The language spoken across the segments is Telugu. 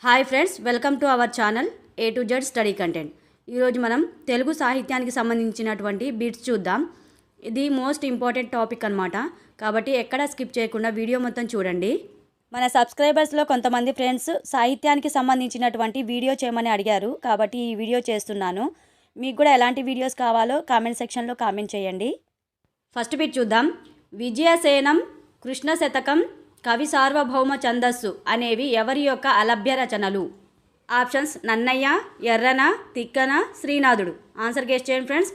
Hi friends, welcome to our channel A to Z study content. ఈరోజు మనం తెలుగు సాహిత్యానికి సంబంధించినటువంటి బిట్స్ చూద్దాం. ఇది మోస్ట్ ఇంపార్టెంట్ టాపిక్ అనమాట. కాబట్టి ఎక్కడ స్కిప్ చేయకుండా వీడియో మొత్తం చూడండి. మన సబ్స్క్రైబర్స్లో కొంతమంది ఫ్రెండ్స్ సాహిత్యానికి సంబంధించినటువంటి వీడియో చేయమని అడిగారు. కాబట్టి ఈ వీడియో చేస్తున్నాను. మీకు కూడా ఎలాంటి వీడియోస్ కావాలో కామెంట్ సెక్షన్లో కామెంట్ చేయండి. ఫస్ట్ బిట్ చూద్దాం. విజయసేనం, కృష్ణ శతకం, కవి సార్వభౌమ ఛందస్సు అనేవి ఎవరి యొక్క అలభ్య రచనలు? ఆప్షన్స్ నన్నయ్య, ఎర్రన, తిక్కన, శ్రీనాథుడు. ఆన్సర్ గెస్ చేయండి ఫ్రెండ్స్.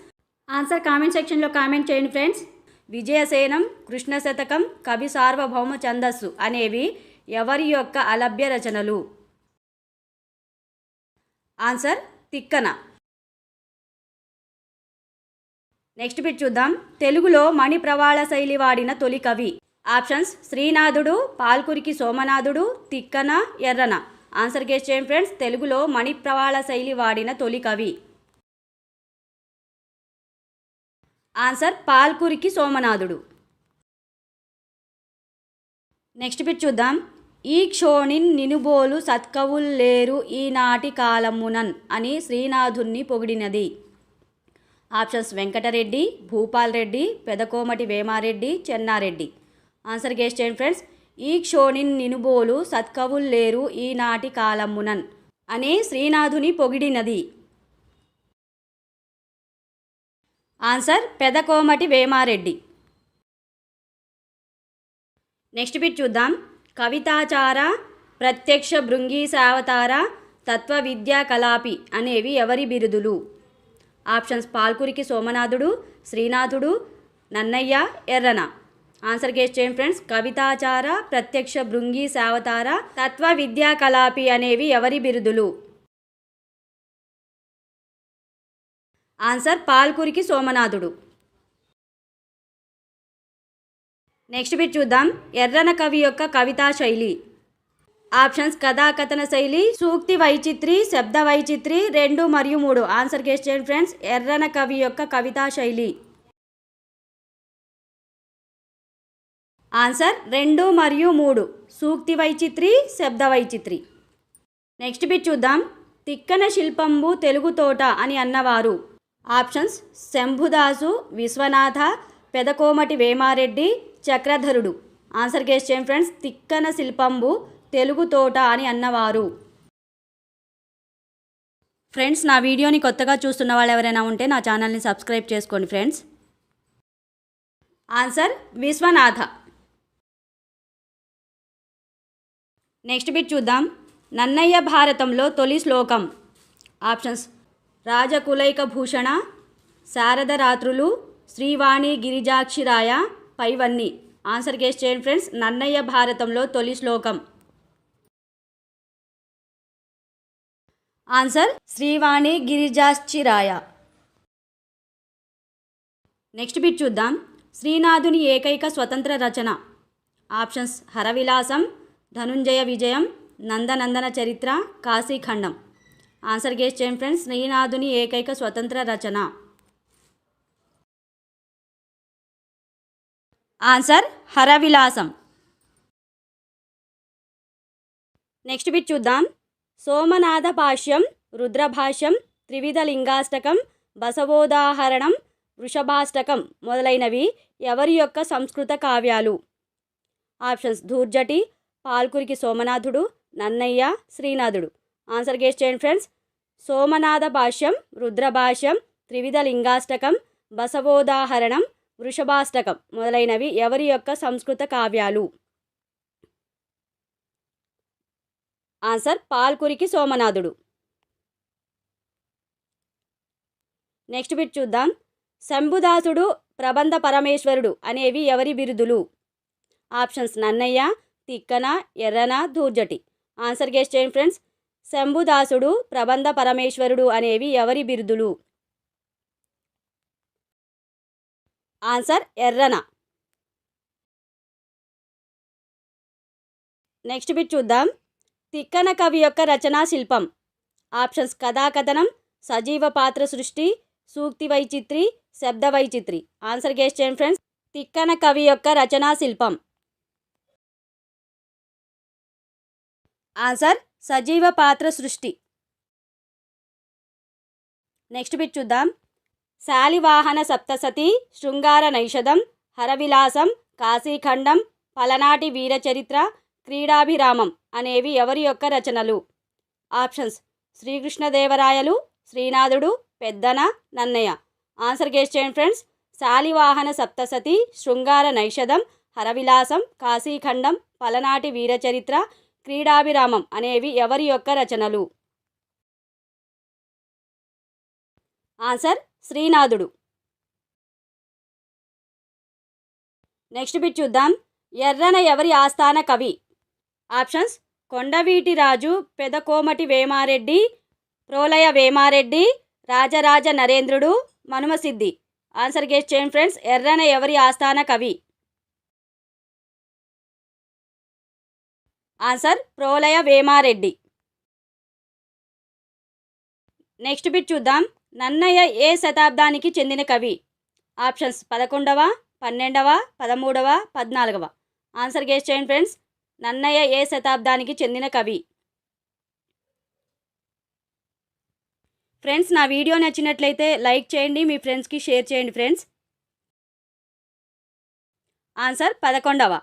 ఆన్సర్ కామెంట్ సెక్షన్లో కామెంట్ చేయండి ఫ్రెండ్స్. విజయసేనం, కృష్ణ శతకం, కవి సార్వభౌమ ఛందస్సు అనేవి ఎవరి యొక్క అలభ్య రచనలు? ఆన్సర్ తిక్కన. నెక్స్ట్ బిట్ చూద్దాం. తెలుగులో మణి ప్రవాళ శైలి వాడిన తొలి కవి? Options Srinathudu, Palkuriki Somanathudu, Tikkana, Errana. Answer guess చేయండి ఫ్రెండ్స్. తెలుగులో మణి ప్రవాళ శైలి వాడిన తొలి కవి? Answer Palkuriki Somanathudu. Next bit చూద్దాం. ఈ క్షోణిన్ నినుబోలు సత్కవుల్ లేరు ఈనాటి కాలమునన్ అని శ్రీనాథుణ్ణి పొగిడినది? Options Venkatareddy, Bhupal Reddy, Pedakomati Vemareddy, Chennareddy. Answer guess చేయండి ఫ్రెండ్స్. ఈ క్షోణిన్ నినుబోలు సత్కవుల్ లేరు ఈనాటి కాలమునన్ అని శ్రీనాథుని పొగిడినది? Answer Pedakomati Vemareddy. Next bit చూద్దాం. కవితాచార, ప్రత్యక్ష భృంగీసావతార, తత్వ విద్యా కలాపి అనేవి ఎవరి బిరుదులు? Options Palkuriki Somanathudu, Srinathudu, Nannayya, Errana. Answer guess చేయండి ఫ్రెండ్స్. కవితాచార, ప్రత్యక్ష భృంగి సావతార, తత్వ విద్యా కలాపి అనేవి ఎవరి బిరుదులు? Answer Palkuriki Somanathudu. Next bit చూద్దాం. ఎర్రన కవి యొక్క కవితా శైలి? ఆప్షన్స్ కథాకథన శైలి, సూక్తి వైచిత్రి, శబ్ద వైచిత్రి, 2 మరియు 3. ఆన్సర్ గెస్ చేయండి ఫ్రెండ్స్. ఎర్రన కవి యొక్క కవితా శైలి? ఆన్సర్ 2 మరియు 3. సూక్తి వైచిత్రి, శబ్ద వైచిత్రి. నెక్స్ట్ బిట్ చూద్దాం. తిక్కన శిల్పంబు తెలుగు తోట అని అన్నవారు? Options Shambhudasu, Vishwanatha, Pedakomati Vemareddy, Chakradharudu. Answer guess చేయండి ఫ్రెండ్స్. తిక్కన శిల్పంబు తెలుగు తోట అని అన్నవారు? ఫ్రెండ్స్, నా వీడియోని కొత్తగా చూస్తున్న వాళ్ళు ఎవరైనా ఉంటే నా ఛానల్ని సబ్స్క్రైబ్ చేసుకోండి friends. Answer Viswanatha. Next bit చూద్దాం. నన్నయ్య భారతంలో తొలి శ్లోకం? ఆప్షన్స్ రాజకులైక భూషణ, శారద రాత్రులు, శ్రీవాణి గిరిజాక్షిరాయ, పైవన్నీ. ఆన్సర్ గెస్ చేయండి ఫ్రెండ్స్. నన్నయ్య భారతంలో తొలి శ్లోకం? ఆన్సర్ శ్రీవాణి గిరిజాక్షిరాయ. నెక్స్ట్ బిట్ చూద్దాం. శ్రీనాథుని ఏకైక స్వతంత్ర రచన? ఆప్షన్స్ హరవిలాసం, ధనుంజయ విజయం, నందనందన చరిత్ర, కాశీఖండం. ఆన్సర్ గెస్ చేయండి ఫ్రెండ్స్. శ్రీనాథుని ఏకైక స్వతంత్ర రచన? ఆన్సర్ హరవిలాసం. నెక్స్ట్ బిట్ చూద్దాం. సోమనాథ భాష్యం, రుద్రభాష్యం, త్రివిధ లింగాష్టకం, బసవోదాహరణం, వృషభాష్టకం మొదలైనవి ఎవరి యొక్క సంస్కృత కావ్యాలు? Options Dhurjati, Palkuriki Somanathudu, Nannayya, Srinathudu. Answer guess చేయండి ఫ్రెండ్స్. సోమనాథ భాష్యం, రుద్రభాష్యం, త్రివిధ లింగాష్టకం, బసవోదాహరణం, వృషభాష్టకం మొదలైనవి ఎవరి యొక్క సంస్కృత కావ్యాలు? Answer Palkuriki Somanathudu. Next bit చూద్దాం. శంభుదాసుడు, ప్రబంధ పరమేశ్వరుడు అనేవి ఎవరి బిరుదులు? Options Nannaya, Tikkana, Errana, Dhurjati. Answer guess చేయండి ఫ్రెండ్స్. శంభుదాసుడు, ప్రబంధ పరమేశ్వరుడు అనేవి ఎవరి బిరుదులు? ఆన్సర్ ఎర్రన. నెక్స్ట్ బిట్ చూద్దాం. తిక్కన కవి యొక్క రచనా శిల్పం? ఆప్షన్స్ కథాకథనం, సజీవ పాత్ర సృష్టి, సూక్తి వైచిత్రి, శబ్ద వైచిత్రి. ఆన్సర్ గెస్ చేయండి ఫ్రెండ్స్. తిక్కన కవి యొక్క రచనా శిల్పం? ఆన్సర్ సజీవ పాత్ర సృష్టి. నెక్స్ట్ బిట్ చూద్దాం. శాలివాహన సప్తసతి, శృంగార నైషధం, హరవిలాసం, కాశీఖండం, పలనాటి వీరచరిత్ర, క్రీడాభిరామం అనేవి ఎవరి యొక్క రచనలు? Options Srikrishnadevarayalu, Srinathudu, Peddana, Nannayya. Answer guess చేయండి ఫ్రెండ్స్. శాలివాహన సప్తసతి, శృంగార నైషధం, హరవిలాసం, కాశీఖండం, పలనాటి వీరచరిత్ర, క్రీడాభిరామం అనేవి ఎవరి యొక్క రచనలు? ఆన్సర్ శ్రీనాథుడు. నెక్స్ట్ బిట్ చూద్దాం. ఎర్రన ఎవరి ఆస్థాన కవి? ఆప్షన్స్ కొండవీటి రాజు, పెదకోమటి వేమారెడ్డి, ప్రోలయ వేమారెడ్డి, రాజరాజ నరేంద్రుడు, మనుమసిద్ధి. ఆన్సర్ గెస్ చేయండి ఫ్రెండ్స్. ఎర్రన ఎవరి ఆస్థాన కవి? Answer Prolaya Vemareddy. Next bit చూద్దాం. నన్నయ్య ఏ శతాబ్దానికి చెందిన కవి? ఆప్షన్స్ 11వ, 12వ, 13వ, 14వ. ఆన్సర్ గెస్ చేయండి ఫ్రెండ్స్. నన్నయ్య ఏ శతాబ్దానికి చెందిన కవి? ఫ్రెండ్స్, నా వీడియో నచ్చినట్లయితే లైక్ చేయండి, మీ ఫ్రెండ్స్కి షేర్ చేయండి ఫ్రెండ్స్. ఆన్సర్ 11వ.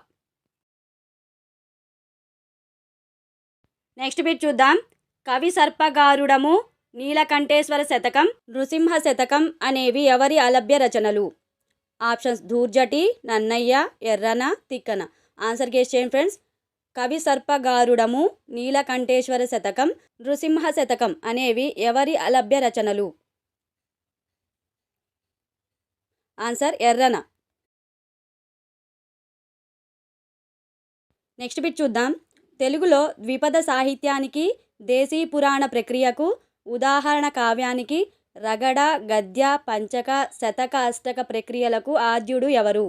నెక్స్ట్ బిట్ చూద్దాం. కవి సర్పగారుడము, నీలకంఠేశ్వర శతకం, నృసింహ శతకం అనేవి ఎవరి అలభ్య రచనలు? Options Dhurjati, Nannaya, Errana, Tikkana. Answer guess చేయండి ఫ్రెండ్స్. కవి సర్పగారుడము, నీలకంఠేశ్వర శతకం, నృసింహ శతకం అనేవి ఎవరి అలభ్య రచనలు? ఆన్సర్ ఎర్రన. నెక్స్ట్ బిట్ చూద్దాం. తెలుగులో ద్విపద సాహిత్యానికి, దేశీ పురాణ ప్రక్రియకు, ఉదాహరణ కావ్యానికి, రగడ, గద్య, పంచక, శతక, అష్టక ప్రక్రియలకు ఆద్యుడు ఎవరు?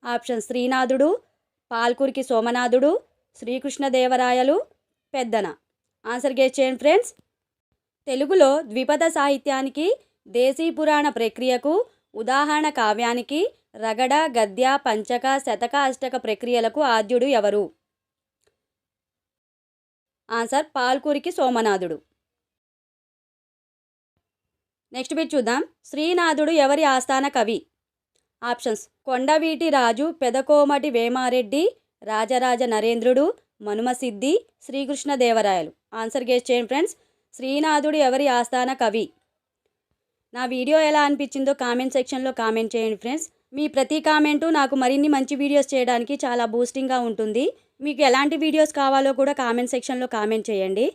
Option Srinathudu, Palkuriki Somanathudu, Srikrishnadevarayalu, Peddana. Answer guess చేయండి ఫ్రెండ్స్. తెలుగులో ద్విపద సాహిత్యానికి, దేశీ పురాణ ప్రక్రియకు, ఉదాహరణ కావ్యానికి, రగడ, గద్య, పంచక, శతక, అష్టక ప్రక్రియలకు ఆద్యుడు ఎవరు? Answer Palkuriki Somanathudu. Next bit చూద్దాం. శ్రీనాథుడు ఎవరి ఆస్థాన కవి? ఆప్షన్స్ కొండవీటి రాజు, పెదకోమటి వేమారెడ్డి, రాజరాజ నరేంద్రుడు, మనుమసిద్ధి, శ్రీకృష్ణదేవరాయలు. ఆన్సర్ గెస్ చేయండి ఫ్రెండ్స్. శ్రీనాథుడు ఎవరి ఆస్థాన కవి? నా వీడియో ఎలా అనిపించిందో కామెంట్ సెక్షన్లో కామెంట్ చేయండి ఫ్రెండ్స్. మీ ప్రతి కామెంటు నాకు మరిన్ని మంచి వీడియోస్ చేయడానికి చాలా బూస్టింగ్గా ఉంటుంది. మీకు ఎలాంటి వీడియోస్ కావాలో కూడా కామెంట్ సెక్షన్లో కామెంట్ చేయండి.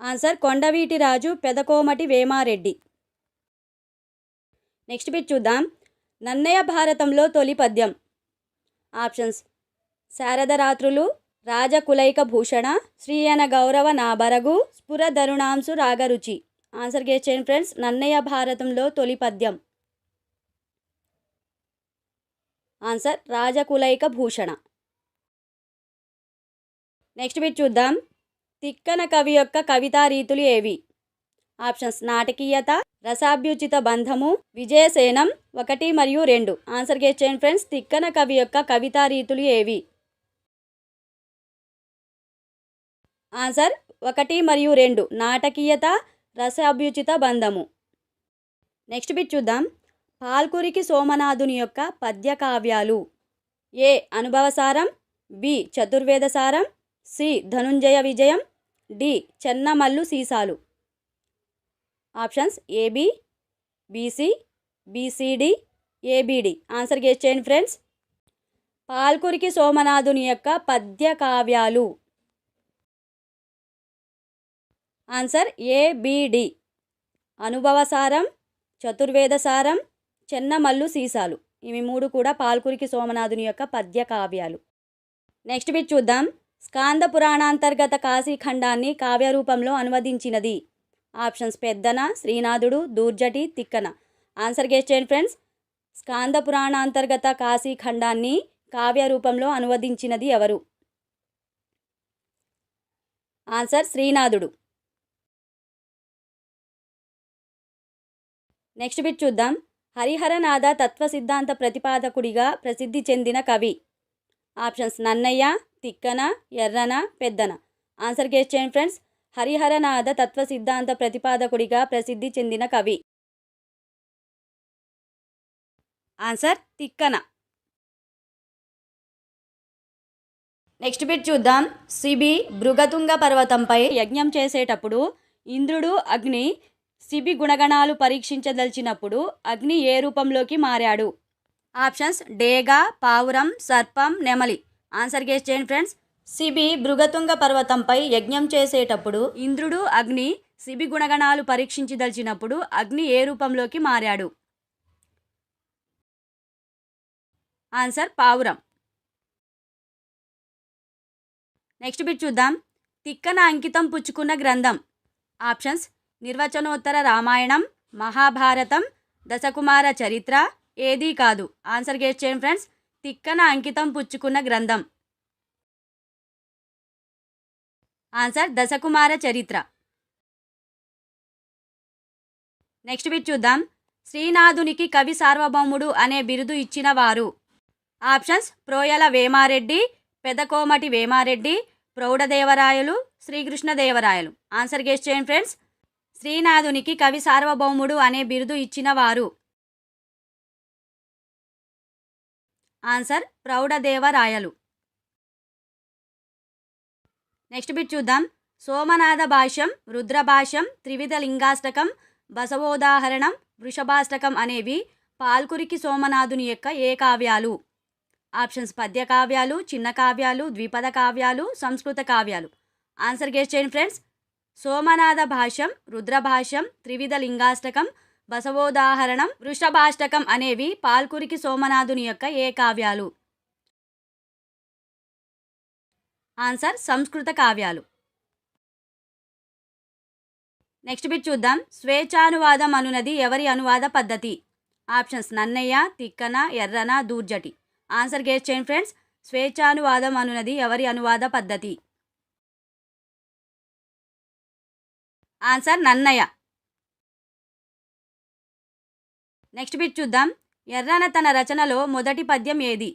ఆన్సర్ కొండవీటి రాజు, పెదకోమటి వేమారెడ్డి. నెక్స్ట్ బిట్ చూద్దాం. నన్నయ్య భారతంలో తొలి పద్యం. ఆప్షన్స్ శారదరాత్రులు, రాజకులైక భూషణ, శ్రీయన గౌరవ నాబరగు, స్ఫుర దరుణాంశు రాగరుచి. ఆన్సర్ గెస్ చేయండి ఫ్రెండ్స్. నన్నయ్య భారతంలో తొలి పద్యం. ఆన్సర్ రాజకులైక భూషణ. నెక్స్ట్ బిట్ చూద్దాం. తిక్కన కవి యొక్క కవితా రీతులు ఏవి? ఆప్షన్స్ నాటకీయత, రసాభ్యుచిత బంధము, విజయసేనం, 1 మరియు 2. ఆన్సర్ గెస్ చేయండి ఫ్రెండ్స్. తిక్కన కవి యొక్క కవితా రీతులు ఏవి? ఆన్సర్ 1 మరియు 2, నాటకీయత, రసాభ్యుచిత బంధము. నెక్స్ట్ బిట్ చూద్దాం. పాల్కురికి సోమనాథుని యొక్క పద్య కావ్యాలు. A Anubhavasaram, B Chaturvedasaram, C Dhananjaya Vijayam, D Chennamallu Seesalu. Options AB, BC, BCD, ABD. Answer guess చేయండి ఫ్రెండ్స్. పాల్కురికి సోమనాథుని యొక్క పద్య కావ్యాలు. Answer ABD. అనుభవసారం, చతుర్వేదసారం, చెన్నమల్లు సీసాలు. ఇవి 3 కూడా పాల్కురికి సోమనాథుని యొక్క పద్య కావ్యాలు. నెక్స్ట్ బిట్ చూద్దాం. స్కాంద పురాణాంతర్గత కాశీఖండాన్ని కావ్యరూపంలో అనువదించినది. Options Peddana, Srinathudu, Dhurjati, Tikkana. Answer guess చేయండి ఫ్రెండ్స్. స్కాంద పురాణాంతర్గత కాశీఖండాన్ని కావ్యరూపంలో అనువదించినది ఎవరు? ఆన్సర్ శ్రీనాథుడు. నెక్స్ట్ బిట్ చూద్దాం. హరిహరనాథ తత్వ సిద్ధాంత ప్రతిపాదకుడిగా ప్రసిద్ధి చెందిన కవి. Options Nannaya, Tikkana, Errana, Peddana. Answer guess చేయండి ఫ్రెండ్స్. హరిహరనాథ తత్వ సిద్ధాంత ప్రతిపాదకుడిగా ప్రసిద్ధి చెందిన కవి. ఆన్సర్ తిక్కన. నెక్స్ట్ బిట్ చూద్దాం. శిబి భృగతుంగ పర్వతంపై యజ్ఞం చేసేటప్పుడు ఇంద్రుడు అగ్ని శిబి గుణగణాలు పరీక్షించదలిచినప్పుడు అగ్ని ఏ రూపంలోకి మారాడు? ఆప్షన్స్ డేగ, పావురం, సర్పం, నెమలి. ఆన్సర్ గెస్ చేయండి ఫ్రెండ్స్. శిబి భృగతుంగ పర్వతంపై యజ్ఞం చేసేటప్పుడు ఇంద్రుడు అగ్ని శిబి గుణగణాలు పరీక్షించదలిచినప్పుడు అగ్ని ఏ రూపంలోకి మారాడు? ఆన్సర్ పావురం. నెక్స్ట్ బిట్ చూద్దాం. తిక్కన అంకితం పుచ్చుకున్న గ్రంథం. ఆప్షన్స్ నిర్వచనోత్తర రామాయణం, మహాభారతం, దశకుమార చరిత్ర, ఏదీ కాదు. ఆన్సర్ గెస్ చేయండి ఫ్రెండ్స్. తిక్కన అంకితం పుచ్చుకున్న గ్రంథం. ఆన్సర్ దశకుమార చరిత్ర. నెక్స్ట్ బిట్ చూద్దాం. శ్రీనాథునికి కవి సార్వభౌముడు అనే బిరుదు ఇచ్చిన వారు? Options Prolaya Vemareddy, Pedakomati Vemareddy, Proudhadevarayalu, Srikrishnadevarayalu. Answer guess చేయండి ఫ్రెండ్స్. శ్రీనాథునికి కవి సార్వభౌముడు అనే బిరుదు ఇచ్చిన వారు? ఆన్సర్ ప్రౌఢదేవరాయలు. నెక్స్ట్ బిట్ చూద్దాం. సోమనాథ భాష్యం, రుద్రభాష్యం, త్రివిధ లింగాష్టకం, బసవోదాహరణం, వృషభాష్టకం అనేవి పాల్కురికి సోమనాథుని యొక్క ఏ కావ్యాలు? ఆప్షన్స్ పద్య కావ్యాలు, చిన్న కావ్యాలు, ద్విపద కావ్యాలు, సంస్కృత కావ్యాలు. ఆన్సర్ గెస్ చేయండి ఫ్రెండ్స్. సోమనాథ భాష్యం, రుద్రభాష్యం, త్రివిధ లింగాష్టకం, బసవోదాహరణం, వృషభాష్టకం అనేవి పాల్కురికి సోమనాథుని యొక్క ఏ కావ్యాలు? ఆన్సర్ సంస్కృత కావ్యాలు. నెక్స్ట్ బిట్ చూద్దాం. స్వేచ్ఛానువాదం అనునది ఎవరి అనువాద పద్ధతి? Options Nannaya, Tikkana, Errana, Dhurjati. Answer guess చేయండి ఫ్రెండ్స్. స్వేచ్ఛానువాదం అనునది ఎవరి అనువాద పద్ధతి? ఆన్సర్ నన్నయ్య. నెక్స్ట్ బిట్ చూద్దాం. ఎర్రన తన రచనలో మొదటి పద్యం ఏది?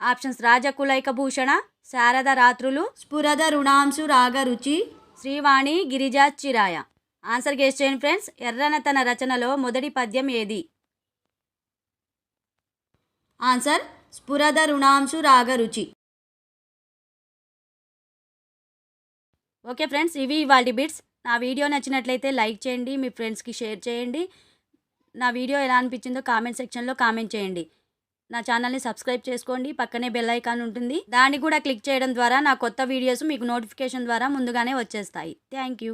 ఆప్షన్స్ రాజకులైక భూషణ, శారద రాత్రులు, స్ఫురద రుణాంశు రాగరుచి, శ్రీవాణి గిరిజాచిరాయ. ఆన్సర్ గెస్ చేయండి ఫ్రెండ్స్. ఎర్రన తన రచనలో మొదటి పద్యం ఏది? ఆన్సర్ స్ఫురద రుణాంశు రాగరుచి. ఓకే ఫ్రెండ్స్, ఇవి ఇవాల్టి బిట్స్. నా వీడియో నచ్చినట్లయితే లైక్ చేయండి, మీ ఫ్రెండ్స్కి షేర్ చేయండి. నా వీడియో ఎలా అనిపించిందో కామెంట్ సెక్షన్లో కామెంట్ చేయండి. నా ఛానల్ని సబ్స్క్రైబ్ చేసుకోండి. పక్కనే బెల్ ఐకాన్ ఉంటుంది, దాన్ని కూడా క్లిక్ చేయడం ద్వారా నా కొత్త వీడియోస్ మీకు నోటిఫికేషన్ ద్వారా ముందుగానే వచ్చేస్తాయి. Thank you.